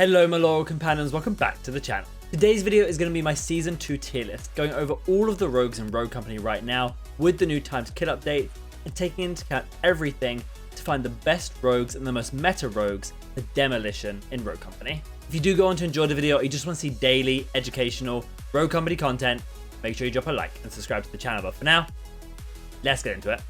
Hello my loyal companions, welcome back to the channel. Today's video is going to be my Season 2 tier list, going over all of the rogues in Rogue Company right now with the new time to kill update and taking into account everything to find the best rogues and the most meta rogues for demolition in Rogue Company. If you do go on to enjoy the video or you just want to see daily, educational Rogue Company content, make sure you drop a like and subscribe to the channel. But for now, let's get into it.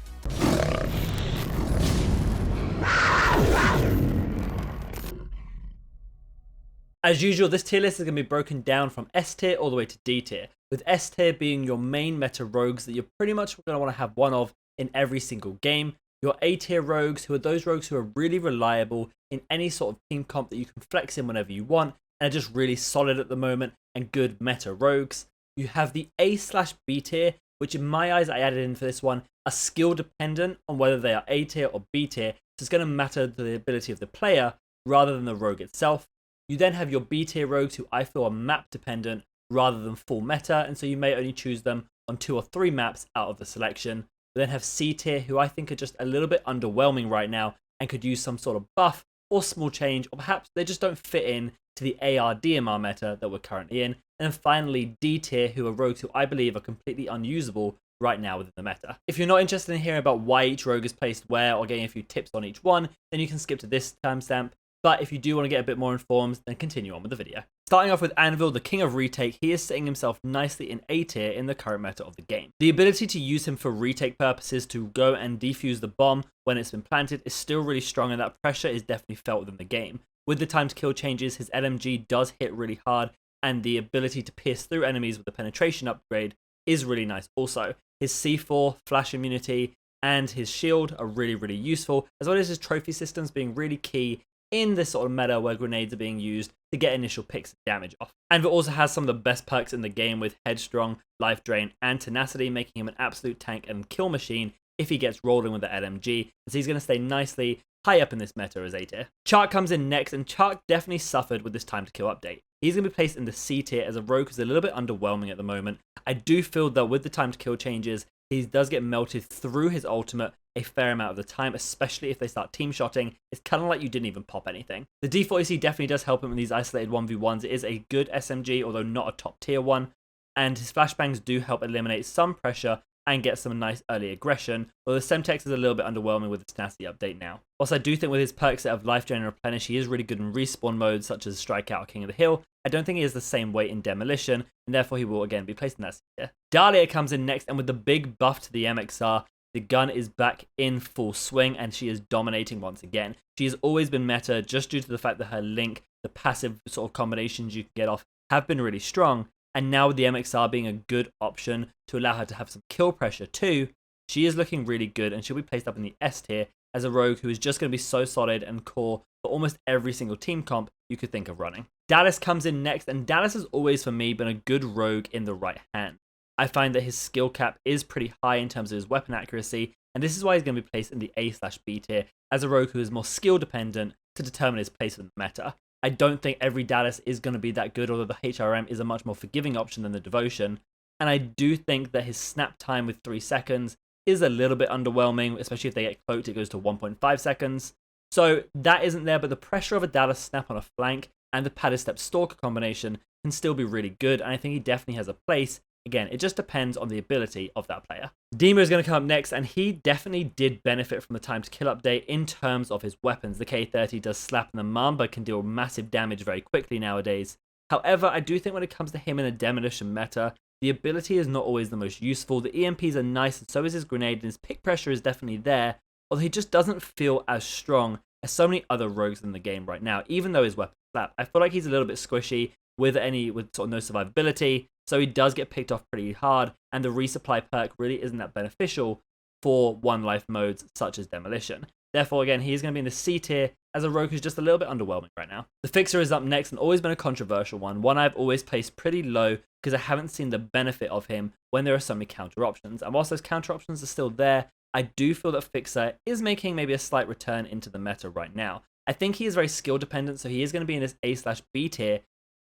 As usual, this tier list is going to be broken down from S tier all the way to D tier, with S tier being your main meta rogues that you're pretty much going to want to have one of in every single game. Your A tier rogues, who are those rogues who are really reliable in any sort of team comp that you can flex in whenever you want, and are just really solid at the moment and good meta rogues. You have the A/B tier, which in my eyes I added in for this one, are skill dependent on whether they are A tier or B tier, so it's going to matter the ability of the player rather than the rogue itself. You then have your B tier rogues who I feel are map dependent rather than full meta, and so you may only choose them on 2 or 3 maps out of the selection. We then have C tier, who I think are just a little bit underwhelming right now and could use some sort of buff or small change, or perhaps they just don't fit in to the AR DMR meta that we're currently in. And then finally D tier, who are rogues who I believe are completely unusable right now within the meta. If you're not interested in hearing about why each rogue is placed where or getting a few tips on each one, then you can skip to this timestamp. But if you do want to get a bit more informed, then continue on with the video. Starting off with Anvil, the king of retake, he is setting himself nicely in A tier in the current meta of the game. The ability to use him for retake purposes to go and defuse the bomb when it's been planted is still really strong, and that pressure is definitely felt within the game. With the time to kill changes, his LMG does hit really hard, and the ability to pierce through enemies with the penetration upgrade is really nice also. His C4, flash immunity, and his shield are really useful, as well as his trophy systems being really key in this sort of meta where grenades are being used to get initial picks of damage off. Anvil also has some of the best perks in the game with Headstrong, Life Drain, and Tenacity, making him an absolute tank and kill machine if he gets rolling with the LMG, so he's going to stay nicely high up in this meta as A tier. Chaac comes in next, and Chaac definitely suffered with this time to kill update. He's going to be placed in the C tier as a rogue who's a little bit underwhelming at the moment. I do feel that with the time to kill changes, he does get melted through his ultimate a fair amount of the time, especially if they start team shotting. It's kind of like you didn't even pop anything. The D40C definitely does help him in these isolated 1v1s. It is a good SMG, although not a top tier one, and his flashbangs do help eliminate some pressure and get some nice early aggression, although the Semtex is a little bit underwhelming with the tenacity update now. Also, I do think with his perk set of Life Drain and Replenish, he is really good in respawn modes such as Strikeout or King of the Hill. I don't think he has the same weight in Demolition, and therefore he will again be placed in that tier. Dahlia comes in next, and with the big buff to the MXR, the gun is back in full swing, and she is dominating once again. She has always been meta just due to the fact that her link, the passive sort of combinations you can get off, have been really strong. And now with the MXR being a good option to allow her to have some kill pressure too, she is looking really good, and she'll be placed up in the S tier as a rogue who is just going to be so solid and core for almost every single team comp you could think of running. Dallas comes in next, and Dallas has always for me been a good rogue in the right hand. I find that his skill cap is pretty high in terms of his weapon accuracy, and this is why he's going to be placed in the A/B tier as a rogue who is more skill dependent to determine his place in the meta. I don't think every Dallas is going to be that good, although the HRM is a much more forgiving option than the Devotion, and I do think that his snap time with 3 seconds is a little bit underwhelming, especially if they get cloaked, it goes to 1.5 seconds. So that isn't there, but the pressure of a Dallas snap on a flank and the padded step stalker combination can still be really good, and I think he definitely has a place. Again, it just depends on the ability of that player. Dima is going to come up next, and he definitely did benefit from the time to kill update in terms of his weapons. The K30 does slap, and the Mamba can deal massive damage very quickly nowadays. However, I do think when it comes to him in a demolition meta, the ability is not always the most useful. The EMPs are nice, and so is his grenade, and his pick pressure is definitely there, although he just doesn't feel as strong as so many other rogues in the game right now, even though his weapons slap. I feel like he's a little bit squishy with sort of no survivability, so he does get picked off pretty hard, and the resupply perk really isn't that beneficial for one life modes such as Demolition. Therefore, again, he's going to be in the C tier as a rogue who's just a little bit underwhelming right now. The Fixer is up next, and always been a controversial one I've always placed pretty low because I haven't seen the benefit of him when there are so many counter options. And whilst those counter options are still there, I do feel that Fixer is making maybe a slight return into the meta right now. I think he is very skill dependent, so he is going to be in this A/B tier.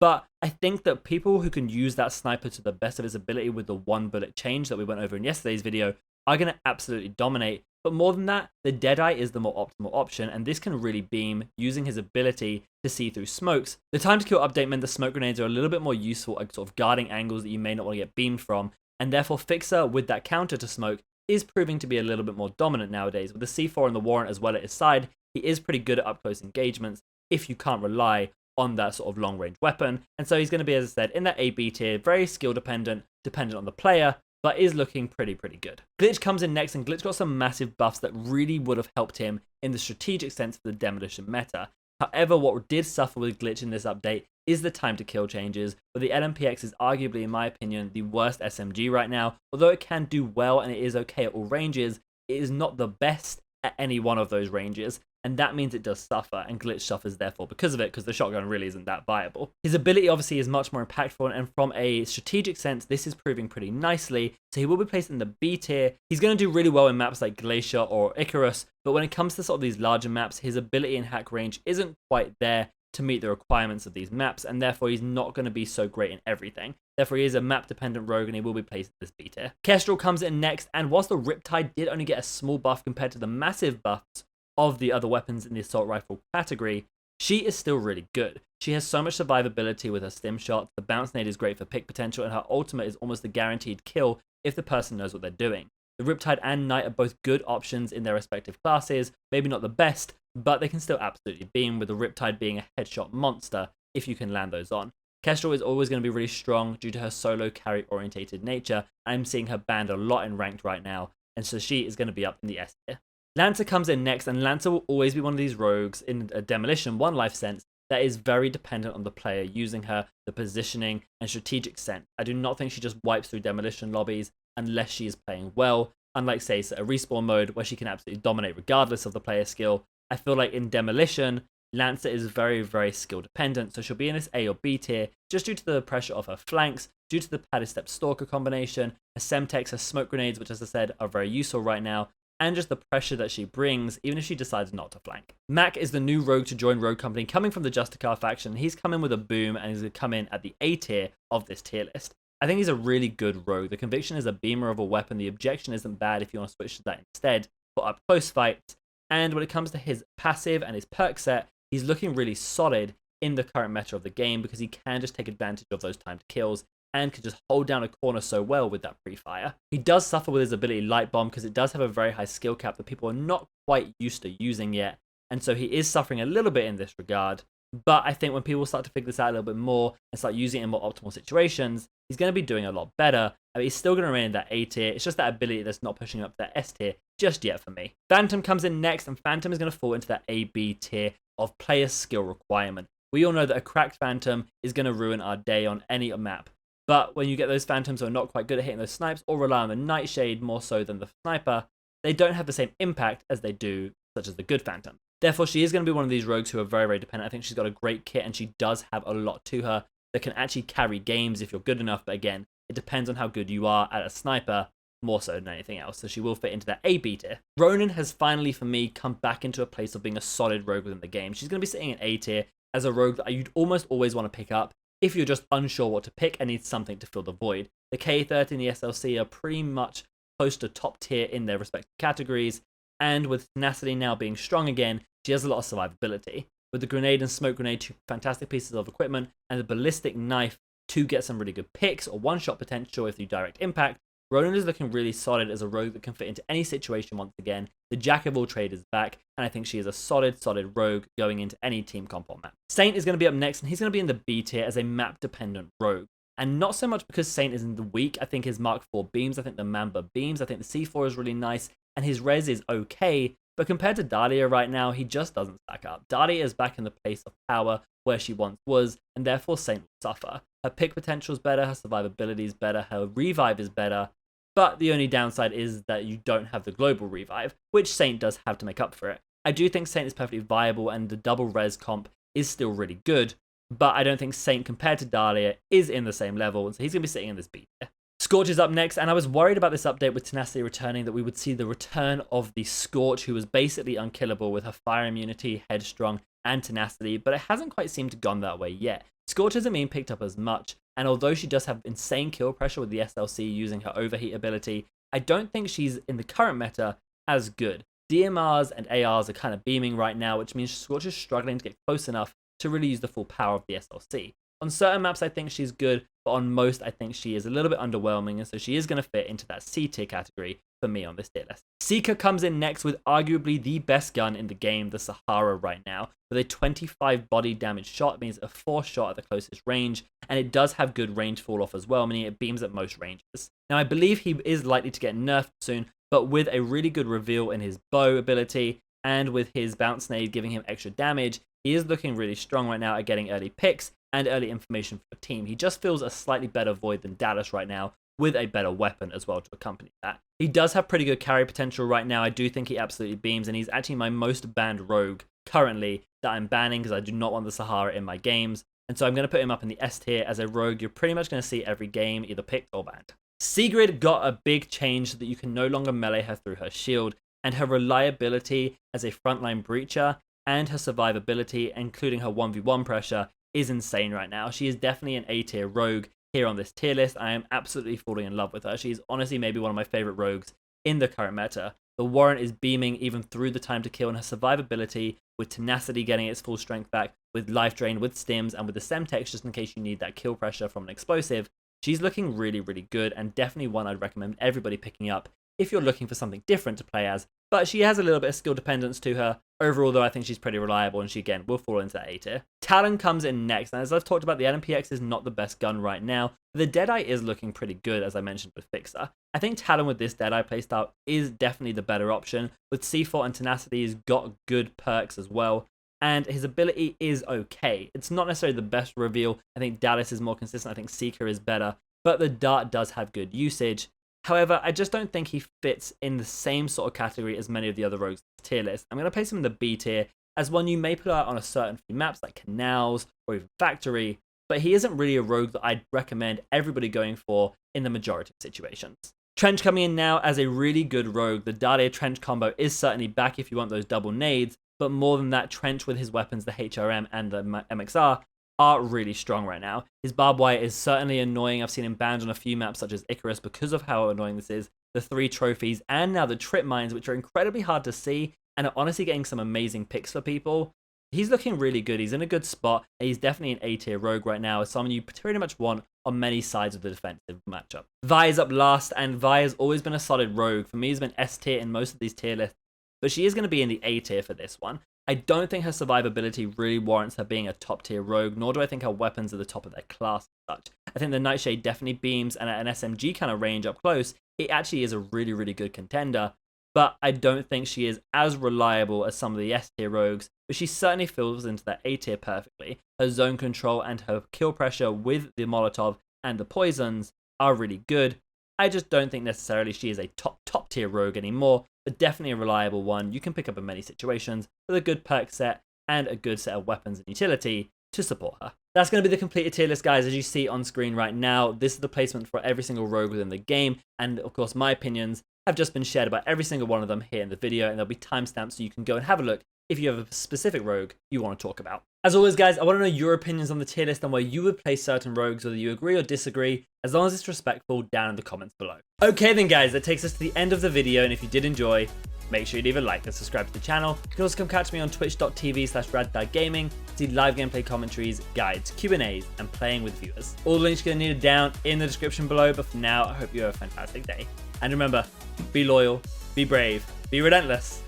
But I think that people who can use that sniper to the best of his ability with the 1 bullet change that we went over in yesterday's video are going to absolutely dominate. But more than that, the Deadeye is the more optimal option, and this can really beam using his ability to see through smokes. The time to kill update meant the smoke grenades are a little bit more useful at sort of guarding angles that you may not want to get beamed from, and therefore Fixer with that counter to smoke is proving to be a little bit more dominant nowadays. With the C4 and the Warrant as well at his side, he is pretty good at up-close engagements if you can't rely on that sort of long-range weapon. And so he's going to be, as I said, in that A-B tier, very skill-dependent, dependent on the player, but is looking pretty good. Glitch comes in next, and Glitch got some massive buffs that really would have helped him in the strategic sense for the demolition meta. However, what did suffer with Glitch in this update is the time to kill changes, where the LMPX is arguably, in my opinion, the worst SMG right now. Although it can do well and it is okay at all ranges, it is not the best at any one of those ranges, and that means it does suffer, and Glitch suffers therefore because of it, because the shotgun really isn't that viable. His ability obviously is much more impactful, and from a strategic sense, this is proving pretty nicely, so he will be placed in the B tier. He's going to do really well in maps like Glacier or Icarus, but when it comes to sort of these larger maps, his ability and hack range isn't quite there to meet the requirements of these maps, and therefore he's not going to be so great in everything. Therefore, he is a map-dependent rogue, and he will be placed in this B tier. Kestrel comes in next, and whilst the Riptide did only get a small buff compared to the massive buffs of the other weapons in the assault rifle category, she is still really good. She has so much survivability with her stim shots, the bounce nade is great for pick potential, and her ultimate is almost a guaranteed kill if the person knows what they're doing. The Riptide and Knight are both good options in their respective classes, maybe not the best, but they can still absolutely beam, with the Riptide being a headshot monster if you can land those on. Kestrel is always going to be really strong due to her solo carry orientated nature. I'm seeing her banned a lot in ranked right now, and so she is going to be up in the S tier. Lancer comes in next, and Lancer will always be one of these rogues in a demolition one life sense that is very dependent on the player using her, the positioning and strategic sense. I do not think she just wipes through demolition lobbies unless she is playing well, unlike say a respawn mode where she can absolutely dominate regardless of the player skill. I feel like in demolition, Lancer is very skill dependent, so she'll be in this A or B tier just due to the pressure of her flanks, due to the padded step stalker combination, her Semtex, her smoke grenades, which as I said are very useful right now, and just the pressure that she brings even if she decides not to flank. Mack is the new rogue to join Rogue Company, coming from the Justicar faction. He's come in with a boom, and he's going to come in at the A tier of this tier list. I think he's a really good rogue. The conviction is a beamer of a weapon. The objection isn't bad if you want to switch to that instead for up close fights. And when it comes to his passive and his perk set, he's looking really solid in the current meta of the game because he can just take advantage of those timed kills and can just hold down a corner so well with that pre-fire. He does suffer with his ability Light Bomb because it does have a very high skill cap that people are not quite used to using yet, and so he is suffering a little bit in this regard. But I think when people start to figure this out a little bit more and start using it in more optimal situations, he's going to be doing a lot better. I mean, he's still going to remain in that A tier. It's just that ability that's not pushing up to that S tier just yet for me. Phantom comes in next, and Phantom is going to fall into that A-B tier of player skill requirement. We all know that a cracked Phantom is going to ruin our day on any map. But when you get those Phantoms who are not quite good at hitting those snipes or rely on the Nightshade more so than the sniper, they don't have the same impact as they do, such as the good Phantom. Therefore, she is going to be one of these rogues who are very dependent. I think she's got a great kit, and she does have a lot to her that can actually carry games if you're good enough. But again, it depends on how good you are at a sniper more so than anything else. So she will fit into that A-B tier. Ronin has finally, for me, come back into a place of being a solid rogue within the game. She's going to be sitting in A tier as a rogue that you'd almost always want to pick up if you're just unsure what to pick and need something to fill the void. The K30 and the SLC are pretty much close to top tier in their respective categories, and with tenacity now being strong again, she has a lot of survivability. With the grenade and smoke grenade, two fantastic pieces of equipment, and the ballistic knife to get some really good picks or one-shot potential if you direct impact, Ronin is looking really solid as a rogue that can fit into any situation once again. The jack of all trades is back, and I think she is a solid rogue going into any team comp or map. Saint is going to be up next, and he's going to be in the B tier as a map-dependent rogue. And not so much because Saint is in the weak. I think his Mark IV beams, I think the Mamba beams, I think the C4 is really nice, and his res is okay. But compared to Dahlia right now, he just doesn't stack up. Dahlia is back in the place of power where she once was, and therefore Saint will suffer. Her pick potential is better, her survivability is better, her revive is better, but the only downside is that you don't have the global revive, which Saint does have to make up for it. I do think Saint is perfectly viable, and the double res comp is still really good, but I don't think Saint compared to Dahlia is in the same level, and so he's going to be sitting in this B tier. Scorch is up next, and I was worried about this update with Tenacity returning that we would see the return of the Scorch, who was basically unkillable with her fire immunity, headstrong, and tenacity, but it hasn't quite seemed to gone that way yet. Scorch hasn't been picked up as much, and although she does have insane kill pressure with the SLC using her overheat ability, I don't think she's, in the current meta, as good. DMRs and ARs are kind of beaming right now, which means Scorch is struggling to get close enough to really use the full power of the SLC. On certain maps, I think she's good, but on most, I think she is a little bit underwhelming, and so she is going to fit into that C tier category for me on this tier list. Seeker comes in next with arguably the best gun in the game, the Sahara right now, with a 25 body damage shot, means a 4 shot at the closest range, and it does have good range fall off as well, meaning it beams at most ranges. Now, I believe he is likely to get nerfed soon, but with a really good reveal in his bow ability, and with his bounce nade giving him extra damage, he is looking really strong right now at getting early picks and early information for the team. He just feels a slightly better Void than Dallas right now, with a better weapon as well to accompany that. He does have pretty good carry potential right now. I do think he absolutely beams, and he's actually my most banned rogue currently that I'm banning because I do not want the Sahara in my games. And so I'm going to put him up in the S tier as a rogue you're pretty much going to see every game, either picked or banned. Sigrid got a big change so that you can no longer melee her through her shield, and her reliability as a frontline breacher and her survivability, including her 1v1 pressure, is insane right now. She is definitely an A tier rogue here on this tier list. I am absolutely falling in love with her. She is honestly maybe one of my favorite rogues in the current meta. The warrant is beaming even through the time to kill, and her survivability with tenacity getting its full strength back, with life drain, with stims, and with the Semtex just in case you need that kill pressure from an explosive. She's looking really, really good, and definitely one I'd recommend everybody picking up if you're looking for something different to play as. But she has a little bit of skill dependence to her. Overall, though, I think she's pretty reliable, and she, again, will fall into that A tier. Talon comes in next, and as I've talked about, the LMPX is not the best gun right now. The Deadeye is looking pretty good, as I mentioned with Fixer. I think Talon with this Deadeye playstyle is definitely the better option. With C4 and Tenacity, he's got good perks as well, and his ability is okay. It's not necessarily the best reveal. I think Dallas is more consistent. I think Seeker is better, but the Dart does have good usage. However, I just don't think he fits in the same sort of category as many of the other rogues on this tier list. I'm going to place him in the B tier as one you may put out on a certain few maps like Canals or even Factory, but he isn't really a rogue that I'd recommend everybody going for in the majority of situations. Trench coming in now as a really good rogue. The Dahlia Trench combo is certainly back if you want those double nades, but more than that, Trench with his weapons, the HRM and the MXR, are really strong right now. His barbed wire is certainly annoying. I've seen him banned on a few maps such as Icarus because of how annoying this is. The 3 trophies and now the trip mines, which are incredibly hard to see and are honestly getting some amazing picks for people. He's looking really good. He's in a good spot, and he's definitely an A tier rogue right now, as someone you pretty much want on many sides of the defensive matchup. Vi is up last, and Vi has always been a solid rogue. For me, he's been S tier in most of these tier lists, but she is going to be in the A tier for this one. I don't think her survivability really warrants her being a top tier rogue, nor do I think her weapons are the top of their class as such. I think the Nightshade definitely beams, and at an SMG kind of range up close, it actually is a really, really good contender, but I don't think she is as reliable as some of the S tier rogues, but she certainly falls into that A tier perfectly. Her zone control and her kill pressure with the Molotov and the poisons are really good. I just don't think necessarily she is a top tier rogue anymore, but definitely a reliable one you can pick up in many situations with a good perk set and a good set of weapons and utility to support her. That's going to be the completed tier list, guys, as you see on screen right now. This is the placement for every single rogue within the game, and of course my opinions have just been shared about every single one of them here in the video, and there'll be timestamps so you can go and have a look if you have a specific rogue you want to talk about. As always, guys, I want to know your opinions on the tier list and where you would place certain rogues, whether you agree or disagree, as long as it's respectful, down in the comments below. Okay then, guys, that takes us to the end of the video, and if you did enjoy, make sure you leave a like and subscribe to the channel. You can also come catch me on twitch.tv/RADTHARGAMING to see live gameplay commentaries, guides, Q&As, and playing with viewers. All the links you're going to need are down in the description below, but for now, I hope you have a fantastic day. And remember, be loyal, be brave, be relentless.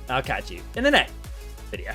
I'll catch you in the next video.